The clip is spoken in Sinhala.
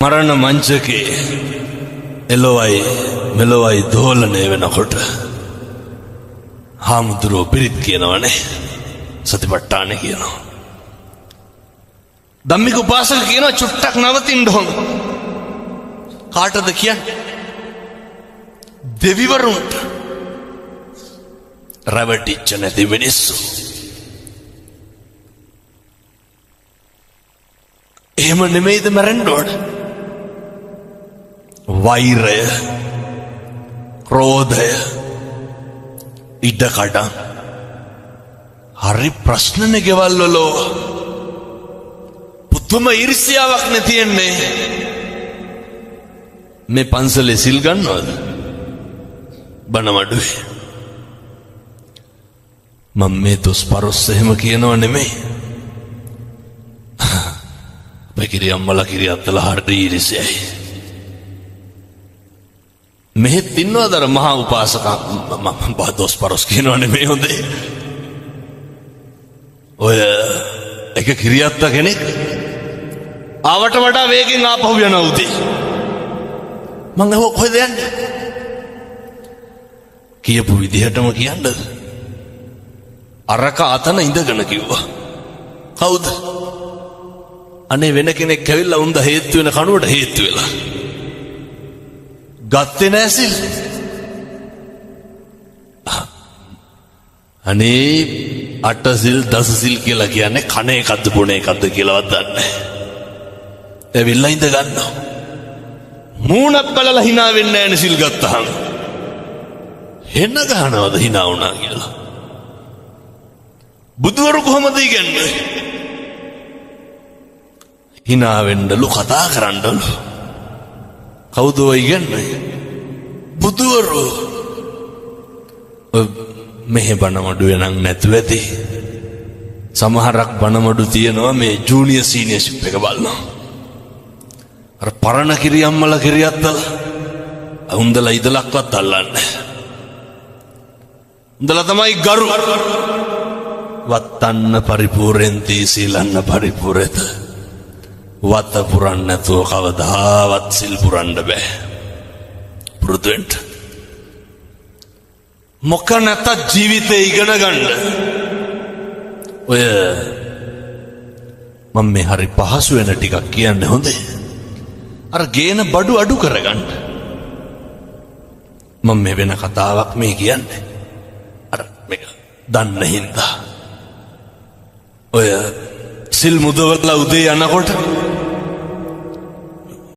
මරණ මංචකේ එලොවයි මෙලොවයි දෝලනය වෙනකොට හාමුදුරුවෝ පිරිත් කියනවනේ සතිපට්ඨාන කියනවා. ධම්මික උපාසක කියනවා චුට්ටක් නවතින්න ඕන. කාටද කියන්නේ? දෙවිවරුන්ට. රැවටිච්ච නැති මිනිස්සු. එහෙම නෙමෙයිද මරන්න ඕන? වෛරය, ක්‍රෝධය, ඉඩකඩම් හරි ප්‍රශ්නනේ ගෙවල් වල. පුදුම ඊර්ෂ්‍යාවක් නේ තියෙන්නේ. මේ පන්සලේ සිල් ගන්නවද? බණමඩුවේ. මම මේ දොස්පරොස් එහෙම කියනව නෙමෙයි. බකිරි අම්මලා කිරි අත්තලා හරි ඊර්ෂ්‍යයි. මෙහෙත් ඉන්නවද අර මහා උපාසක මම දොස්පරොස් කියනව නෙමෙයි හොඳේ. ඔය එක කිරියත්ත කෙනෙක් ආවට වඩා වේගෙන් ආපහු යනවා උදේ. මං කොහෙද යන්නේ? කියපු විදිහටම කියන්නද? අරක අතන ඉඳගෙන කිව්වා. කවුද? අනේ වෙන කෙනෙක් ඇවිල්ලා උන්ද හේතු වෙන කනුවට හේතු වෙලා. ගත්තේ නෑ සිල්. අනේ අට සිල් දස සිල් කියලා කියන්නේ කන එකක්ද බොන එකක්ද කියලාවත් දන්නේ නෑ. ඇවිල්ලා ඉඳ ගන්නවා. මූණක් බලලා hina වෙන්නේ නෑනේ සිල් ගත්තාම. හෙන්න ගන්නවද hina වුණා කියලා? බුදුවරු කොහොමද ඉගන්නේ? hina වෙන්නලු කතා කරන්නලු. කවුද ඔය ඉගන්නේ? බුදුවරු. මෙහෙ බණමඩුවේ නම් නැතුව ඇති. සමහරක් බණමඩු තියෙනවා මේ ජූනියර් සීනියර්ෂිප් එක බලනවා. අර පරණ කිරියම්මලා කිරියත්තලා උන්දලා ඉදලක්වත් අල්ලන්නේ. උන්දලා තමයි ගරු. වත්තන්න පරිපූර්ණෙන්ති සීලන්න පරිපූර්ණත. වත පුරන්න නැතුව කවදාවත් සිල් පුරන්න බෑ. පුරුදු වෙන්න. මොක නැතත් ජීවිතේ ඉගෙන ගන්න. ඔය මම මේ හරි පහසු වෙන ටිකක් කියන්නේ හොඳේ. අර ගේන බඩු අඩු කරගන්න. මම මේ වෙන කතාවක් මේ කියන්නේ. අර මේක දන්න හින්දා. ඔය සිල් මුදවලා උදේ යනකොට